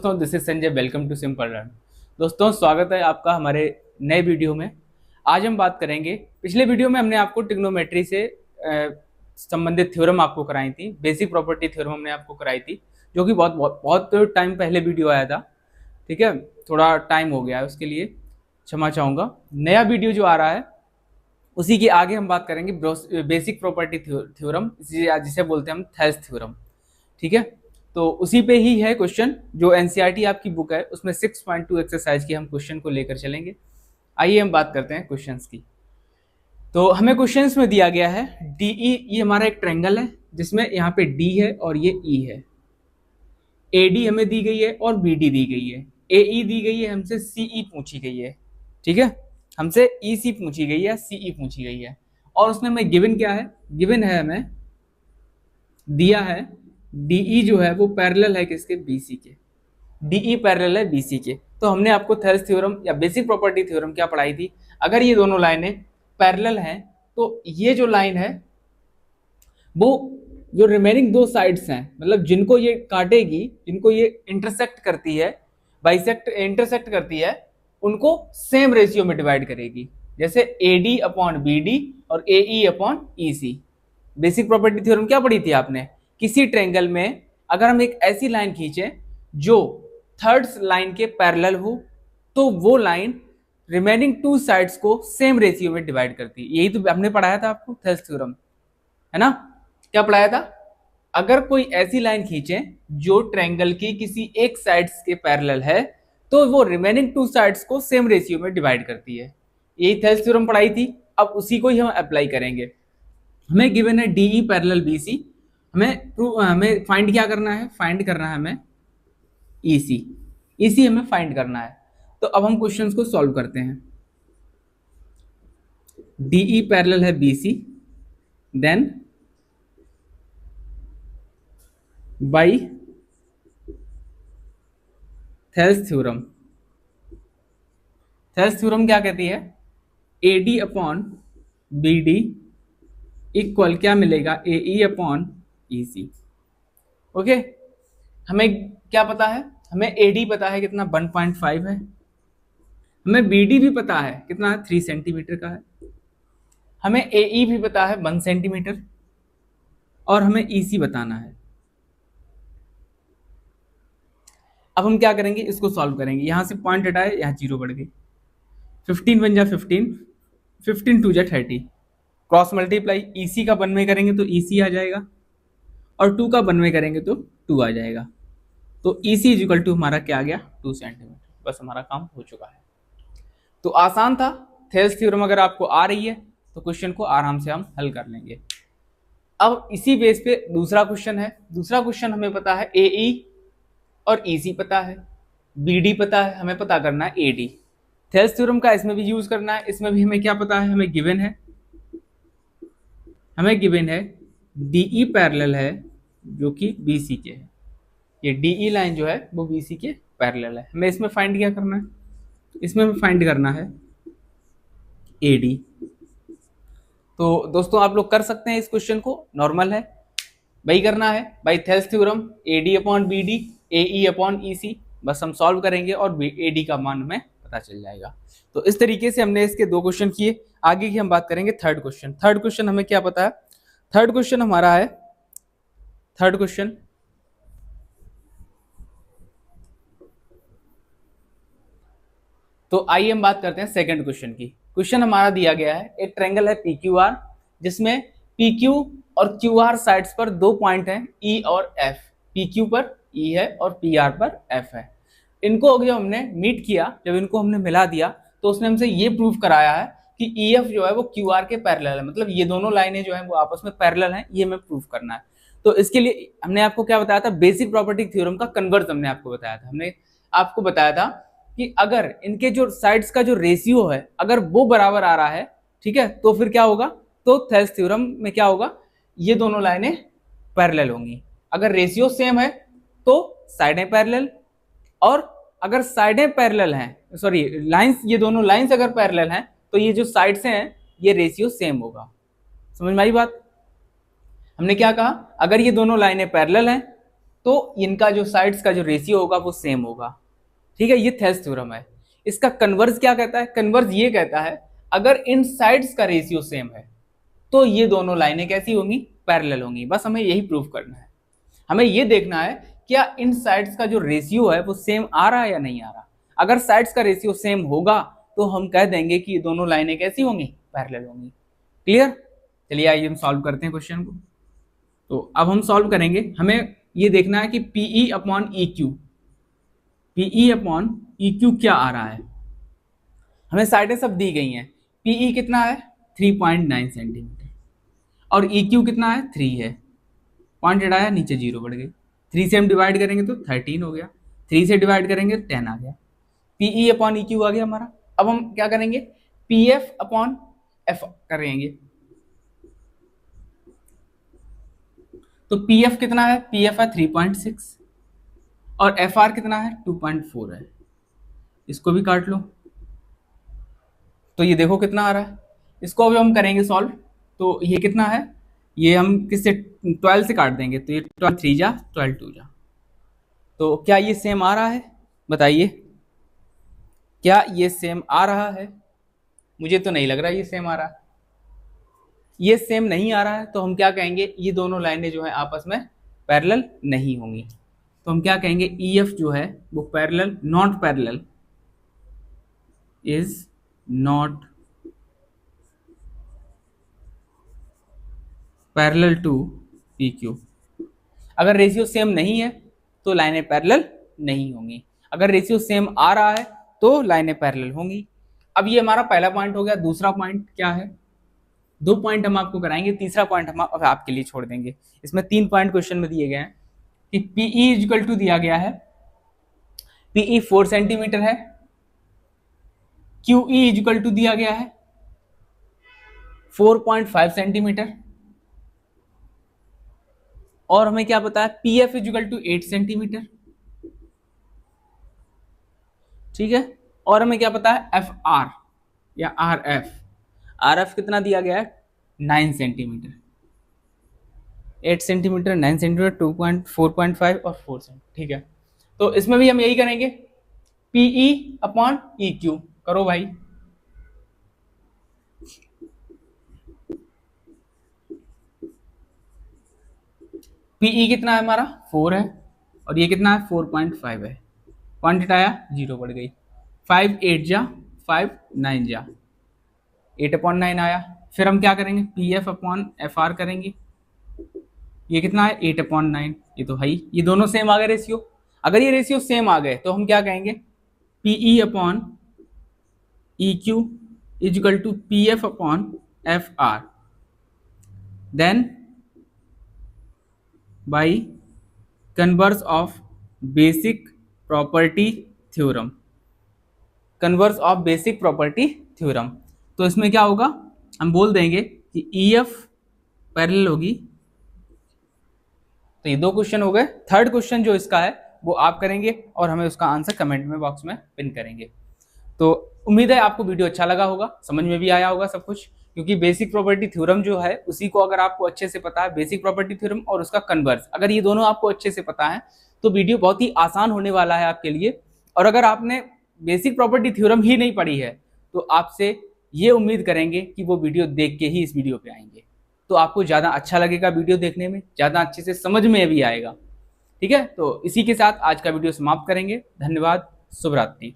दोस्तों, this is Sanjay. Welcome to simple learn. दोस्तों, स्वागत है आपका हमारे नए वीडियो में। आज हम बात करेंगे, पिछले वीडियो में हमने आपको ट्रिग्नोमेट्री से संबंधित थ्योरम आपको कराई थी, बेसिक प्रॉपर्टी थ्योरम हमने आपको कराई थी, जो कि बहुत टाइम पहले वीडियो आया था। ठीक है, थोड़ा टाइम हो गया है, उसके लिए क्षमा चाहूँगा। नया वीडियो जो आ रहा है उसी के आगे हम बात करेंगे बेसिक प्रॉपर्टी थ्योरम, जिसे बोलते हैं हम थेल्स थ्योरम। ठीक है, तो उसी पे ही है क्वेश्चन, जो एनसीईआरटी आपकी बुक है उसमें 6.2 एक्सरसाइज के हम क्वेश्चन को लेकर चलेंगे। आइए हम बात करते हैं क्वेश्चंस की। तो हमें क्वेश्चंस में दिया गया है डीई, ये हमारा एक ट्रायंगल है जिसमें यहाँ पे डी है और ये ई है। एडी हमें दी गई है और बीडी दी गई है। एई दी गई है, हमसे सीई पूछी गई है। ठीक है, हमसे ईसी पूछी गई है, सीई पूछी गई है। और उसमें हमें गिवन क्या है, गिवन है हमें दिया है डीई जो है वो पैरेलल है किसके, बीसी के। डीई पैरेलल है बीसी के। तो हमने आपको थेल्स थ्योरम या बेसिक प्रॉपर्टी थ्योरम क्या पढ़ाई थी, अगर ये दोनों लाइनें पैरेलल हैं तो ये जो लाइन है वो जो रिमेनिंग दो साइड्स हैं, मतलब जिनको ये काटेगी, जिनको ये इंटरसेक्ट करती है, इंटरसेक्ट करती है, उनको सेम रेशियो में डिवाइड करेगी। जैसे AD अपॉन BD और AE upon EC। Basic property theorem क्या पढ़ी थी आपने, किसी ट्रायंगल में अगर हम एक ऐसी लाइन खींचे जो थर्ड लाइन के पैरेलल हो तो वो लाइन रिमेनिंग टू साइड्स को सेम रेशियो में डिवाइड करती है। यही तो हमने पढ़ाया था आपको थेल्स थ्योरम, है ना। क्या पढ़ाया था, अगर कोई ऐसी लाइन खींचे जो ट्रायंगल की किसी एक साइड्स के पैरेलल है तो वो रिमेनिंग टू साइड्स को सेम रेशियो में डिवाइड करती है। यही थेल्स थ्योरम पढ़ाई थी, अब उसी को ही हम अप्लाई करेंगे। हमें गिवन है डीई पैरेलल बीसी, हमें फाइंड क्या करना है, फाइंड करना है हमें ईसी हमें फाइंड करना है। तो अब हम क्वेश्चंस को सॉल्व करते हैं। डीई पैरेलल है BC, then by Thales theorem. Thales theorem क्या कहती है, AD अपॉन BD इक्वल क्या मिलेगा, AE अपॉन EC। ओके, हमें क्या पता है, हमें AD पता है कितना 1.5 है, हमें BD भी पता है कितना है 3 सेंटीमीटर का है, हमें AE भी पता है 1 सेंटीमीटर, और हमें EC बताना है। अब हम क्या करेंगे, इसको सॉल्व करेंगे। यहां से पॉइंट हटाए, यहाँ 0 बढ़ गई, 15 बन जा 15, 15 2 जा 30, क्रॉस मल्टीप्लाई EC का 1 में करेंगे तो EC आ जाएगा, और 2 का 1 में करेंगे तो 2 आ जाएगा। तो EC इज इक्वल टू हमारा क्या आ गया, 2 सेंटीमीटर। बस हमारा काम हो चुका है। तो आसान था, थेल्स थ्योरम अगर आपको आ रही है तो क्वेश्चन को आराम से हम हल कर लेंगे। अब इसी बेस पे दूसरा क्वेश्चन है। दूसरा क्वेश्चन हमें पता है AE और EC पता है, BD पता है, हमें पता करना है AD। थेल्स थ्योरम का इसमें भी यूज करना है। इसमें भी हमें क्या पता है, हमें गिवन है DE पैरेलल है जो कि BC के है। ये DE लाइन जो है वो BC के पैरेलल है। हमें इसमें फाइंड क्या करना है, इसमें हमें फाइंड करना है AD। तो दोस्तों आप लोग कर सकते हैं इस क्वेश्चन को, नॉर्मल है, वही करना है by Thales theorem, AD upon BD, AE upon EC। बस हम सॉल्व करेंगे और AD का मान हमें पता चल जाएगा। तो इस तरीके से हमने इसके 2 क्वेश्चन किए। आगे की हम बात करेंगे थर्ड क्वेश्चन। थर्ड क्वेश्चन हमें क्या पता है, थर्ड क्वेश्चन हमारा है, थर्ड क्वेश्चन तो आइए हम बात करते हैं सेकंड क्वेश्चन की। क्वेश्चन हमारा दिया गया है, एक ट्रायंगल है PQR जिसमें PQ और QR साइड्स पर 2 पॉइंट हैं E और F। PQ पर E है और PR पर F है। इनको जब हमने मीट किया, जब इनको हमने मिला दिया तो उसने हमसे ये प्रूव कराया है कि EF जो है वो QR के पैरेलल है, मतलब ये दोनों लाइनें जो है वो आपस में पैरेलल हैं, ये हमें प्रूव करना है। तो इसके लिए हमने आपको क्या बताया था, बेसिक प्रॉपर्टी थ्योरम का कन्वर्स हमने आपको बताया था। हमने आपको बताया था कि अगर इनके जो साइड्स का जो रेशियो है अगर वो बराबर आ रहा है, ठीक है, तो फिर क्या होगा, तो थेल्स थ्योरम में क्या होगा, ये दोनों लाइनें पैरेलल होंगी। अगर रेशियो सेम है तो साइडें पैरेलल, और अगर साइडें पैरेलल हैं, सॉरी लाइंस, ये दोनों लाइंस अगर पैरेलल हैं तो ये जो साइड्स हैं ये रेशियो सेम होगा। समझ में आई बात। हमने क्या कहा, अगर ये दोनों लाइनें पैरेलल हैं तो इनका जो साइड्स का जो रेशियो होगा वो सेम होगा। ठीक है, ये थेल्स थ्योरम है। इसका कन्वर्स क्या कहता है? कन्वर्स ये कहता है अगर इन साइड्स का रेशियो सेम है तो ये दोनों लाइनें कैसी होंगी? पैरेलल होंगी। बस हमें यही प्रूव करना है। हमें ये देखना है क्या इन साइड्स का जो रेशियो है वो सेम आ रहा है या नहीं आ रहा। अगर साइड्स का रेशियो सेम होगा तो हम कह देंगे कि ये दोनों लाइनें कैसी होंगी? पैरेलल होंगी। क्लियर? चलिए आइए हम सॉल्व करते हैं क्वेश्चन को। तो अब हम सॉल्व करेंगे। हमें ये देखना है कि PE upon E Q, PE upon E Q क्या आ रहा है। हमें साइडें सब दी गई हैं। पीई कितना है? 3.9 सेंटीमीटर और ई क्यू कितना है? 3 है। पॉइंट हटाया, नीचे 0 बढ़ गई। 3 से हम डिवाइड करेंगे तो 13 हो गया। 3 से डिवाइड करेंगे 10 आ गया। पीई अपॉन ई क्यू आ गया हमारा। अब हम क्या करेंगे? पी एफ अपॉन एफ करेंगे। तो पी एफ कितना है? पी एफ है 3.6 और एफ आर कितना है? 2.4 है। इसको भी काट लो तो ये देखो कितना आ रहा है। इसको अभी हम करेंगे सॉल्व। तो ये कितना है? ये हम किससे? 12 से काट देंगे तो ये 12 3 जा 12 2 जा। तो क्या ये सेम आ रहा है? बताइए, क्या ये सेम आ रहा है? मुझे तो नहीं लग रहा ये सेम आ रहा है। ये सेम नहीं आ रहा है तो हम क्या कहेंगे? ये दोनों लाइनें जो है आपस में पैरेलल नहीं होंगी। तो हम क्या कहेंगे? ई एफ जो है वो parallel, not parallel, is not parallel to P Q. अगर रेशियो सेम नहीं है तो लाइनें पैरेलल नहीं होंगी। अगर रेशियो सेम आ रहा है तो लाइनें पैरेलल होंगी। अब ये हमारा पहला पॉइंट हो गया। दूसरा पॉइंट क्या है? 2 पॉइंट हम आपको कराएंगे, तीसरा पॉइंट हम आपके लिए छोड़ देंगे। इसमें 3 पॉइंट क्वेश्चन में दिए गए हैं कि पीई इक्वल टू दिया गया है, पीई 4 सेंटीमीटर है, क्यूई इक्वल टू दिया गया है 4.5 सेंटीमीटर, और हमें क्या पता है? P F equal to 8 centimetre. ठीक है, और हमें क्या पता है? एफ आर या आर एफ, आर एफ कितना दिया गया है? 9 सेंटीमीटर। 8 सेंटीमीटर, 9 सेंटीमीटर, 4.5 और 4 सेंटीमीटर। ठीक है, तो इसमें भी हम यही करेंगे, पीई अपॉन ई क्यू करो भाई। पीई कितना है हमारा? 4 है और ये कितना है? 4.5 है। पॉइंट हटाया, 0 बढ़ गई। 5 8 जा 5 9 जा 8/9 आया। फिर हम क्या करेंगे? P F upon F are करेंगे। ये कितना है? 8/9। ये तो है ही, ये दोनों सेम आ गए रेशियो। अगर ये रेशियो सेम आ गए तो हम क्या कहेंगे? PE upon E Q equal to P F upon F R. Then by converse of basic property theorem, converse of basic property theorem. तो इसमें क्या होगा? हम बोल देंगे कि ई एफ पैरेलल होगी। तो ये 2 क्वेश्चन हो गए। थर्ड क्वेश्चन जो इसका है वो आप करेंगे और हमें उसका आंसर कमेंट में बॉक्स में पिन करेंगे। तो उम्मीद है आपको वीडियो अच्छा लगा होगा, समझ में भी आया होगा सब कुछ, क्योंकि बेसिक प्रॉपर्टी थ्योरम जो है उसी को अगर आपको अच्छे से पता है, बेसिक प्रॉपर्टी थ्योरम और उसका कन्वर्स, अगर ये दोनों आपको अच्छे से पता है तो वीडियो बहुत ही आसान होने वाला है आपके लिए। और अगर आपने बेसिक प्रॉपर्टी थ्योरम ही नहीं पढ़ी है तो आपसे ये उम्मीद करेंगे कि वो वीडियो देख के ही इस वीडियो पे आएंगे, तो आपको ज़्यादा अच्छा लगेगा वीडियो देखने में, ज़्यादा अच्छे से समझ में भी आएगा। ठीक है, तो इसी के साथ आज का वीडियो समाप्त करेंगे। धन्यवाद, शुभ रात्रि।